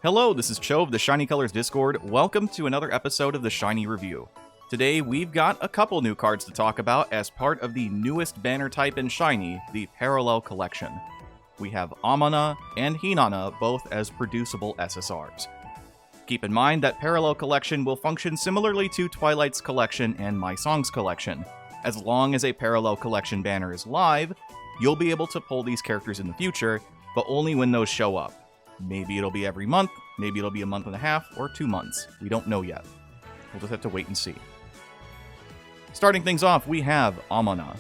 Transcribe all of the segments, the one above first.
Hello, this is Cho of the Shiny Colors Discord. Welcome to another episode of the Shiny Review. Today, we've got a couple new cards to talk about as part of the newest banner type in Shiny, the Parallel Collection. We have Amana and Hinana both as producible SSRs. Keep in mind that Parallel Collection will function similarly to Twilight's Collection and My Song's Collection. As long as a Parallel Collection banner is live, you'll be able to pull these characters in the future, but only when those show up. Maybe it'll be every month, maybe it'll be a month and a half, or 2 months. We don't know yet. We'll just have to wait and see. Starting things off, we have Amana.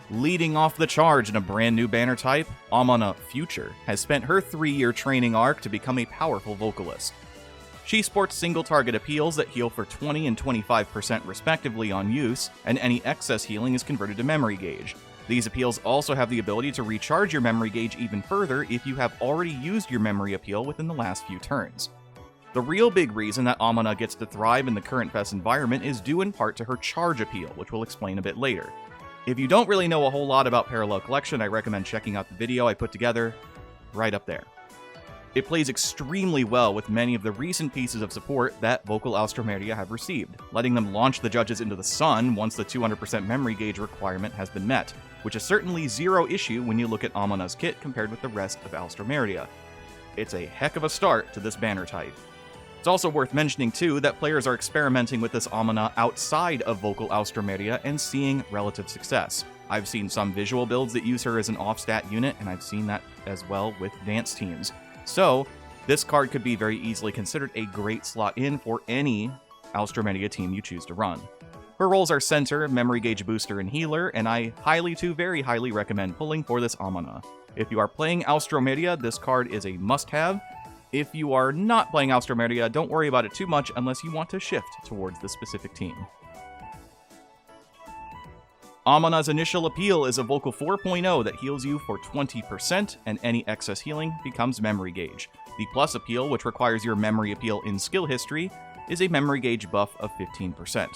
Leading off the charge in a brand new banner type, Amana Future has spent her 3-year training arc to become a powerful vocalist. She sports single target appeals that heal for 20 and 25% respectively on use, and any excess healing is converted to memory gauge. These appeals also have the ability to recharge your memory gauge even further if you have already used your memory appeal within the last few turns. The real big reason that Amana gets to thrive in the current fest environment is due in part to her charge appeal, which we'll explain a bit later. If you don't really know a whole lot about Parallel Collection, I recommend checking out the video I put together right up there. It plays extremely well with many of the recent pieces of support that Vocal Austromeria have received, letting them launch the judges into the sun once the 200% memory gauge requirement has been met, which is certainly zero issue when you look at Amana's kit compared with the rest of Austromeria. It's a heck of a start to this banner type. It's also worth mentioning too that players are experimenting with this Amana outside of Vocal Austromeria and seeing relative success. I've seen some visual builds that use her as an off-stat unit, and I've seen that as well with dance teams. So, this card could be very easily considered a great slot in for any Austromeria team you choose to run. Her roles are Center, Memory Gauge Booster, and Healer, and I very highly recommend pulling for this Amana. If you are playing Austromeria, this card is a must-have. If you are not playing Austromeria, don't worry about it too much unless you want to shift towards the specific team. Amana's initial appeal is a Vocal 4.0 that heals you for 20%, and any excess healing becomes memory gauge. The plus appeal, which requires your memory appeal in skill history, is a memory gauge buff of 15%.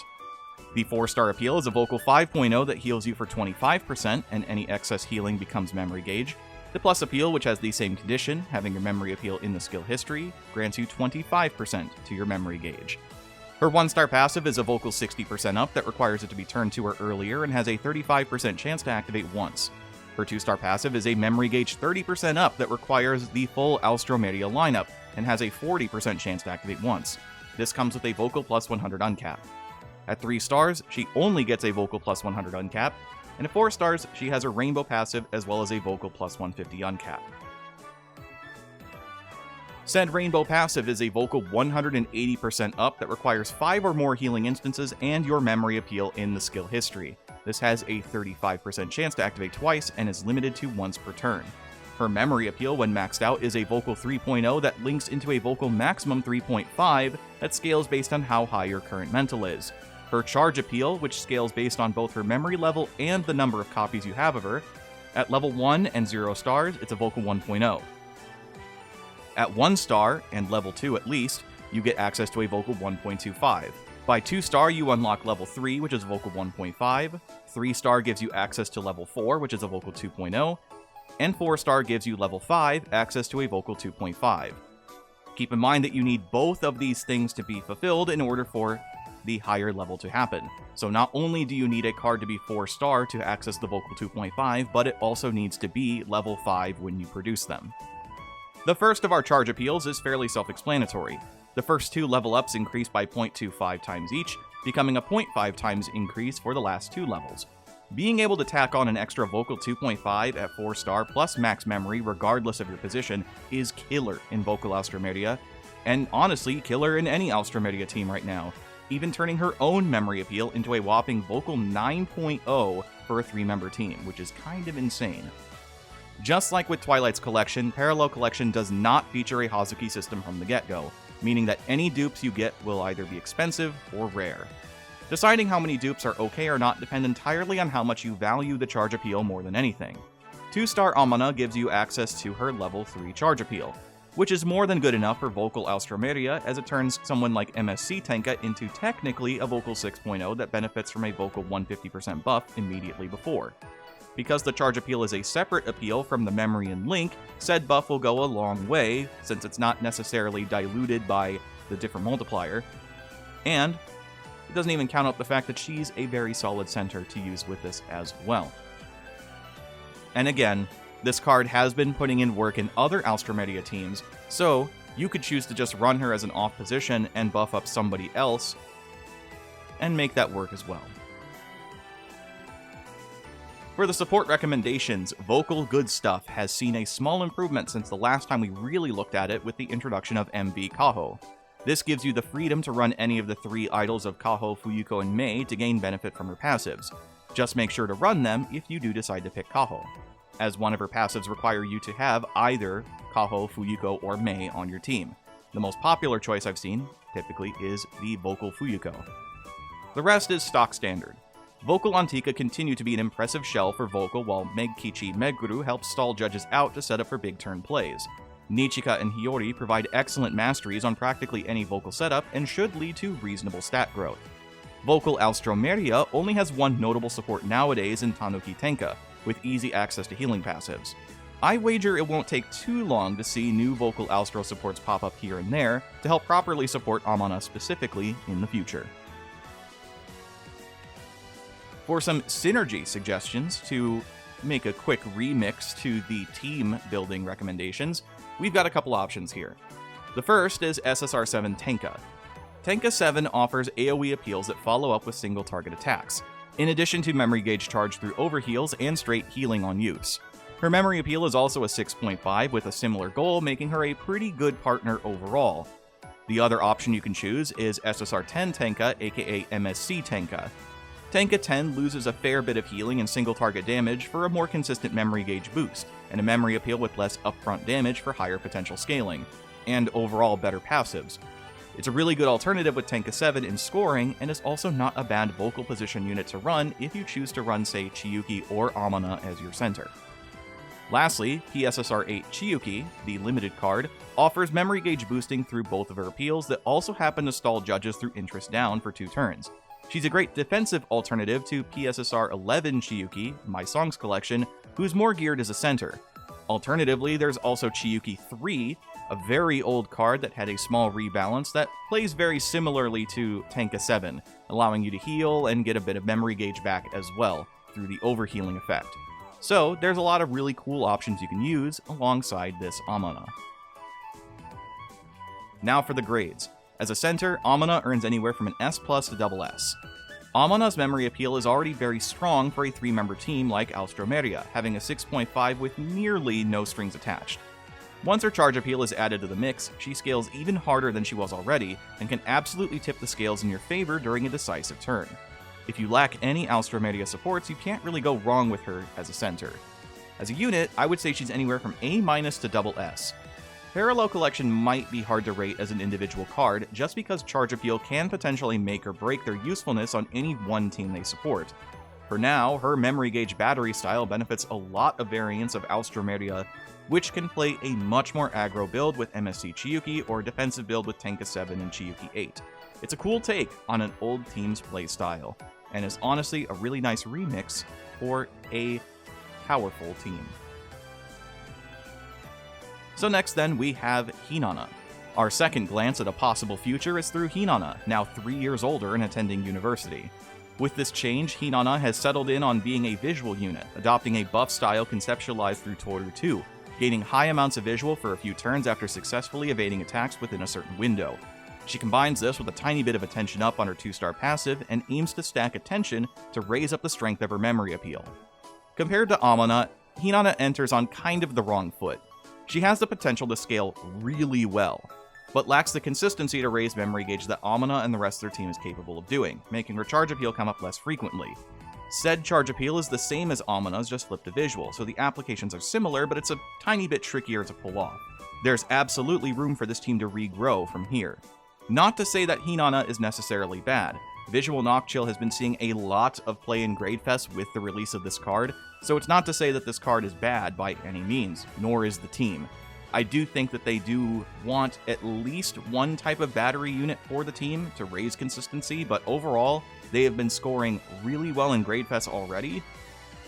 The 4-star appeal is a Vocal 5.0 that heals you for 25%, and any excess healing becomes memory gauge. The plus appeal, which has the same condition, having your memory appeal in the skill history, grants you 25% to your memory gauge. Her 1-star passive is a Vocal 60% up that requires it to be turned to her earlier and has a 35% chance to activate once. Her 2-star passive is a memory gauge 30% up that requires the full Austromeria lineup and has a 40% chance to activate once. This comes with a Vocal plus 100 uncap. At 3 stars, she only gets a Vocal plus 100 uncap, and at 4 stars, she has a Rainbow passive as well as a Vocal plus 150 uncap. Said Rainbow passive is a Vocal 180% up that requires 5 or more healing instances and your memory appeal in the skill history. This has a 35% chance to activate twice and is limited to once per turn. Her memory appeal when maxed out is a Vocal 3.0 that links into a Vocal maximum 3.5 that scales based on how high your current mental is. Her charge appeal, which scales based on both her memory level and the number of copies you have of her, at level 1 and 0 stars, it's a Vocal 1.0. At 1 star, and level 2 at least, you get access to a Vocal 1.25. By 2 star, you unlock level 3, which is Vocal 1.5, 3 star gives you access to level 4, which is a Vocal 2.0, and 4 star gives you level 5, access to a Vocal 2.5. Keep in mind that you need both of these things to be fulfilled in order for the higher level to happen. So not only do you need a card to be 4 star to access the Vocal 2.5, but it also needs to be level 5 when you produce them. The first of our charge appeals is fairly self-explanatory. The first 2 level ups increase by 0.25 times each, becoming a 0.5 times increase for the last 2 levels. Being able to tack on an extra Vocal 2.5 at 4 star plus max memory regardless of your position is killer in Vocal Austromeria, and honestly killer in any Austromeria team right now, even turning her own memory appeal into a whopping Vocal 9.0 for a 3-member team, which is kind of insane. Just like with Twilight's Collection, Parallel Collection does not feature a Hazuki system from the get-go, meaning that any dupes you get will either be expensive or rare. Deciding how many dupes are okay or not depend entirely on how much you value the charge appeal more than anything. 2-star Amana gives you access to her level 3 charge appeal, which is more than good enough for Vocal Austromeria as it turns someone like MSC Tenka into technically a Vocal 6.0 that benefits from a Vocal 150% buff immediately before. Because the charge appeal is a separate appeal from the memory and link, said buff will go a long way, since it's not necessarily diluted by the different multiplier. And it doesn't even count out the fact that she's a very solid center to use with this as well. And again, this card has been putting in work in other Austromedia teams, so you could choose to just run her as an off position and buff up somebody else, and make that work as well. For the support recommendations, Vocal Good Stuff has seen a small improvement since the last time we really looked at it with the introduction of MV Kaho. This gives you the freedom to run any of the 3 idols of Kaho, Fuyuko, and Mei to gain benefit from her passives. Just make sure to run them if you do decide to pick Kaho, as one of her passives require you to have either Kaho, Fuyuko, or Mei on your team. The most popular choice I've seen, typically, is the Vocal Fuyuko. The rest is stock standard. Vocal Antika continue to be an impressive shell for Vocal, while Megkichi Meguru helps stall judges out to set up for big turn plays. Nichika and Hiyori provide excellent masteries on practically any Vocal setup and should lead to reasonable stat growth. Vocal Austromeria only has one notable support nowadays in Tanuki Tenka, with easy access to healing passives. I wager it won't take too long to see new Vocal Austro supports pop up here and there to help properly support Amana specifically in the future. For some synergy suggestions to make a quick remix to the team building recommendations, we've got a couple options here. The first is SSR7 Tenka. Tenka 7 offers AoE appeals that follow up with single target attacks, in addition to memory gauge charge through overheals and straight healing on use. Her memory appeal is also a 6.5 with a similar goal, making her a pretty good partner overall. The other option you can choose is SSR10 Tenka, aka MSC Tenka. Tenka 10 loses a fair bit of healing and single target damage for a more consistent memory gauge boost, and a memory appeal with less upfront damage for higher potential scaling, and overall better passives. It's a really good alternative with Tenka 7 in scoring, and is also not a bad vocal position unit to run if you choose to run, say, Chiyuki or Amana as your center. Lastly, PSSR 8 Chiyuki, the limited card, offers memory gauge boosting through both of her appeals that also happen to stall judges through interest down for 2 turns. She's a great defensive alternative to PSSR 11 Chiyuki, My Songs collection, who's more geared as a center. Alternatively, there's also Chiyuki 3, a very old card that had a small rebalance that plays very similarly to Tenka 7, allowing you to heal and get a bit of memory gauge back as well, through the overhealing effect. So there's a lot of really cool options you can use alongside this Amana. Now for the grades. As a center, Amana earns anywhere from an S+ to SS. Amana's memory appeal is already very strong for a 3-member team like Austromeria, having a 6.5 with nearly no strings attached. Once her charge appeal is added to the mix, she scales even harder than she was already, and can absolutely tip the scales in your favor during a decisive turn. If you lack any Austromeria supports, you can't really go wrong with her as a center. As a unit, I would say she's anywhere from A- to SS. Parallel Collection might be hard to rate as an individual card, just because charge appeal can potentially make or break their usefulness on any one team they support. For now, her memory gauge battery style benefits a lot of variants of Austromeria, which can play a much more aggro build with MSC Chiyuki or a defensive build with Tenka 7 and Chiyuki 8. It's a cool take on an old team's play style, and is honestly a really nice remix for a powerful team. So next then, we have Hinana. Our second glance at a possible future is through Hinana, now 3 years older and attending university. With this change, Hinana has settled in on being a visual unit, adopting a buff style conceptualized through Toru 2, gaining high amounts of visual for a few turns after successfully evading attacks within a certain window. She combines this with a tiny bit of attention up on her 2-star passive and aims to stack attention to raise up the strength of her memory appeal. Compared to Amana, Hinana enters on kind of the wrong foot. She has the potential to scale really well, but lacks the consistency to raise memory gauge that Amana and the rest of their team is capable of doing, making her charge appeal come up less frequently. Said charge appeal is the same as Amana's, just flipped to visual, so the applications are similar, but it's a tiny bit trickier to pull off. There's absolutely room for this team to regrow from here. Not to say that Hinana is necessarily bad. Visual Nocchill has been seeing a lot of play in Gradefest with the release of this card, so it's not to say that this card is bad by any means, nor is the team. I do think that they do want at least one type of battery unit for the team to raise consistency, but overall, they have been scoring really well in Gradefest already,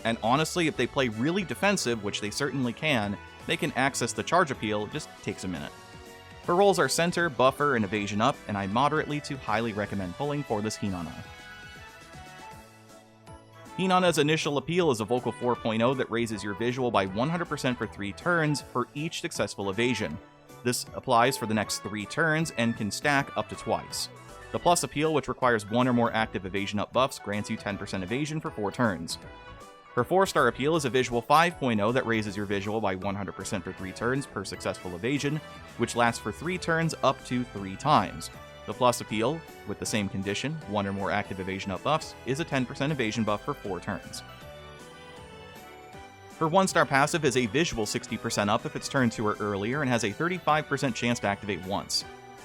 And honestly, if they play really defensive, which they certainly can, they can access the charge appeal, it just takes a minute. Her roles are center, buffer, and evasion up, and I moderately to highly recommend pulling for this Hinana. Hinana's initial appeal is a Vocal 4.0 that raises your visual by 100% for 3 turns for each successful evasion. This applies for the next 3 turns and can stack up to twice. The Plus appeal, which requires 1 or more active evasion up buffs, grants you 10% evasion for 4 turns. Her 4-star appeal is a Visual 5.0 that raises your visual by 100% for 3 turns per successful evasion, which lasts for 3 turns up to 3 times. The Plus appeal, with the same condition, 1 or more active evasion up buffs, is a 10% evasion buff for 4 turns. Her 1-star passive is a visual 60% up if it's turned to her earlier and has a 35% chance to activate once.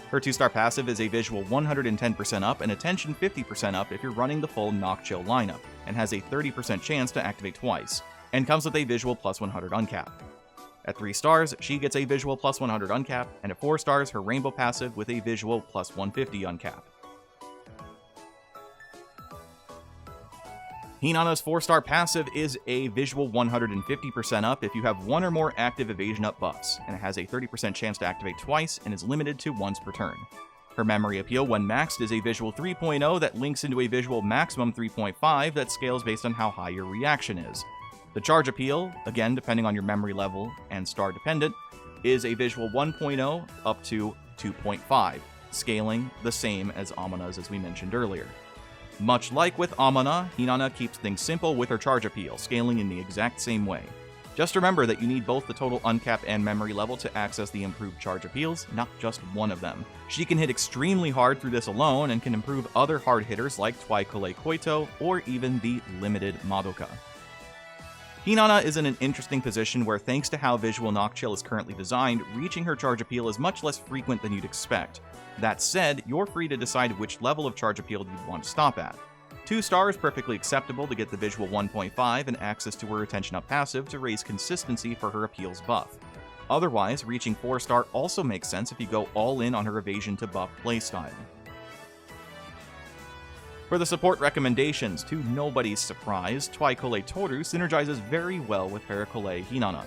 Her 2-star passive is a visual 110% up and attention 50% up if you're running the full Knock Chill lineup, and has a 30% chance to activate twice, and comes with a visual plus 100 uncap. At 3 stars, she gets a visual plus 100 uncap, and at 4 stars, her rainbow passive with a visual plus 150 uncap. Hinana's 4-star passive is a visual 150% up if you have 1 or more active evasion up buffs, and it has a 30% chance to activate twice and is limited to once per turn. Her memory appeal when maxed is a visual 3.0 that links into a visual maximum 3.5 that scales based on how high your reaction is. The charge appeal, again depending on your memory level and star dependent, is a visual 1.0 up to 2.5, scaling the same as Amana's as we mentioned earlier. Much like with Amana, Hinana keeps things simple with her charge appeal, scaling in the exact same way. Just remember that you need both the total uncap and memory level to access the improved charge appeals, not just one of them. She can hit extremely hard through this alone and can improve other hard hitters like Twaikole Koito or even the limited Madoka. Hinana is in an interesting position where, thanks to how Visual Knock Chill is currently designed, reaching her charge appeal is much less frequent than you'd expect. That said, you're free to decide which level of charge appeal you'd want to stop at. 2 stars perfectly acceptable to get the visual 1.5 and access to her attention up passive to raise consistency for her appeals buff. Otherwise, reaching 4-star also makes sense if you go all in on her evasion to buff playstyle. For the support recommendations, to nobody's surprise, Twaikole Toru synergizes very well with Paracole Hinana.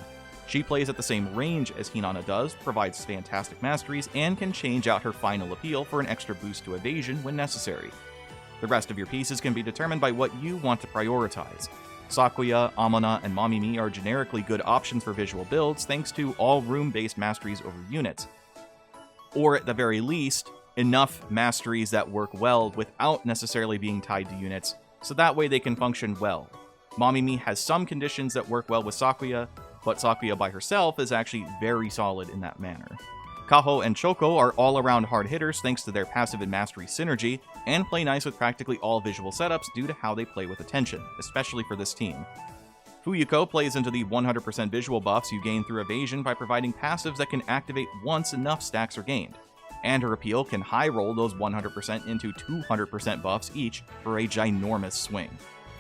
She plays at the same range as Hinana does, provides fantastic masteries, and can change out her final appeal for an extra boost to evasion when necessary. The rest of your pieces can be determined by what you want to prioritize. Sakuya, Amana, and Mamimi are generically good options for visual builds thanks to all room-based masteries over units. Or at the very least, enough masteries that work well without necessarily being tied to units, so that way they can function well. Mamimi has some conditions that work well with Sakuya, but Sakuya by herself is actually very solid in that manner. Kaho and Choco are all-around hard hitters thanks to their passive and mastery synergy, and play nice with practically all visual setups due to how they play with attention, especially for this team. Fuyuko plays into the 100% visual buffs you gain through evasion by providing passives that can activate once enough stacks are gained, and her appeal can high roll those 100% into 200% buffs each for a ginormous swing.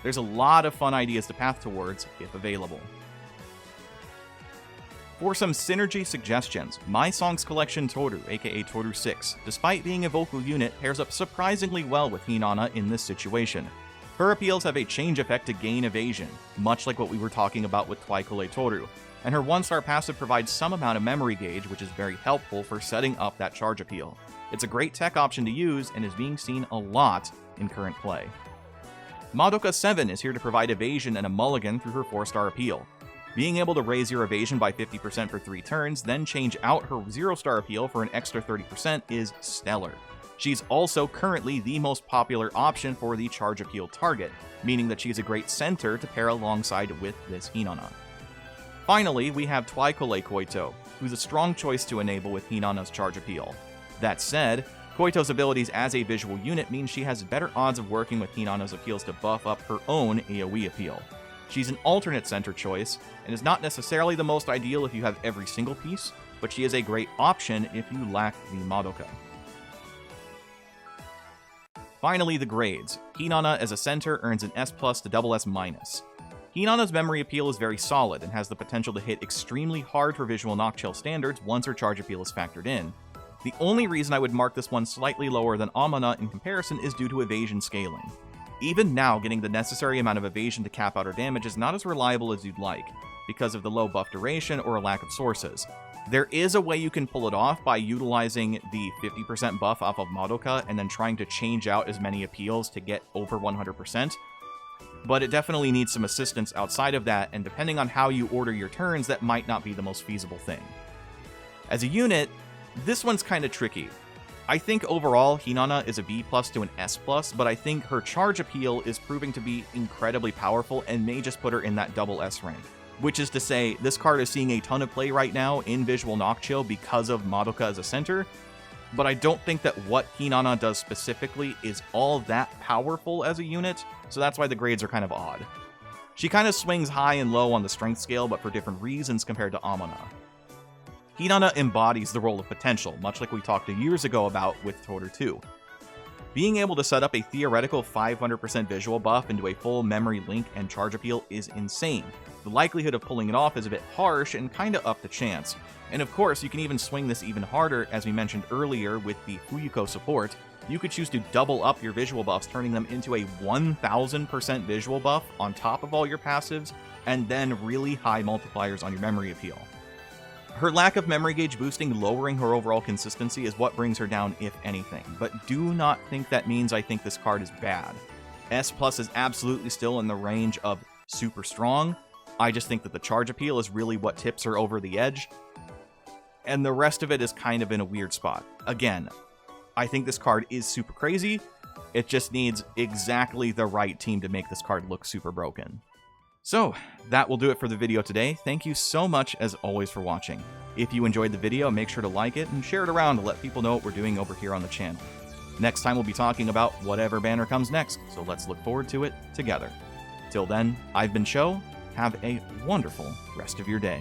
There's a lot of fun ideas to path towards if available. For some synergy suggestions, My Songs Collection Toru, aka Toru 6, despite being a vocal unit, pairs up surprisingly well with Hinana in this situation. Her appeals have a change effect to gain evasion, much like what we were talking about with Twaikole Toru, and her 1-star passive provides some amount of memory gauge, which is very helpful for setting up that charge appeal. It's a great tech option to use and is being seen a lot in current play. Madoka 7 is here to provide evasion and a mulligan through her 4-star appeal. Being able to raise your evasion by 50% for 3 turns, then change out her 0-star appeal for an extra 30% is stellar. She's also currently the most popular option for the charge appeal target, meaning that she's a great center to pair alongside with this Hinana. Finally, we have Twaikole Koito, who's a strong choice to enable with Hinana's charge appeal. That said, Koito's abilities as a visual unit mean she has better odds of working with Hinana's appeals to buff up her own AoE appeal. She's an alternate center choice, and is not necessarily the most ideal if you have every single piece, but she is a great option if you lack the Madoka. Finally, the grades. Hinana as a center earns an S+ to SS-. Hinana's memory appeal is very solid and has the potential to hit extremely hard for visual Knock Chill standards once her charge appeal is factored in. The only reason I would mark this one slightly lower than Amana in comparison is due to evasion scaling. Even now, getting the necessary amount of evasion to cap out her damage is not as reliable as you'd like, because of the low buff duration or a lack of sources. There is a way you can pull it off by utilizing the 50% buff off of Madoka and then trying to change out as many appeals to get over 100%, but it definitely needs some assistance outside of that, and depending on how you order your turns, that might not be the most feasible thing. As a unit, this one's kind of tricky. I think overall, Hinana is a B+ to an S+, but I think her charge appeal is proving to be incredibly powerful and may just put her in that double S rank. Which is to say, this card is seeing a ton of play right now in Visual Nocchill because of Madoka as a center, but I don't think that what Hinana does specifically is all that powerful as a unit, so that's why the grades are kind of odd. She kind of swings high and low on the strength scale, but for different reasons compared to Amana. Hinana embodies the role of potential, much like we talked years ago about with Toru 2. Being able to set up a theoretical 500% visual buff into a full memory link and charge appeal is insane. The likelihood of pulling it off is a bit harsh and kinda up to chance. And of course, you can even swing this even harder, as we mentioned earlier with the Fuyuko support. You could choose to double up your visual buffs, turning them into a 1000% visual buff on top of all your passives, and then really high multipliers on your memory appeal. Her lack of memory gauge boosting lowering her overall consistency is what brings her down, if anything, but do not think that means I think this card is bad. S+ is absolutely still in the range of super strong. I just think that the charge appeal is really what tips her over the edge, and the rest of it is kind of in a weird spot. Again, I think this card is super crazy. It just needs exactly the right team to make this card look super broken. So, that will do it for the video today. Thank you so much, as always, for watching. If you enjoyed the video, make sure to like it and share it around to let people know what we're doing over here on the channel. Next time we'll be talking about whatever banner comes next, so let's look forward to it together. Till then, I've been Sho. Have a wonderful rest of your day.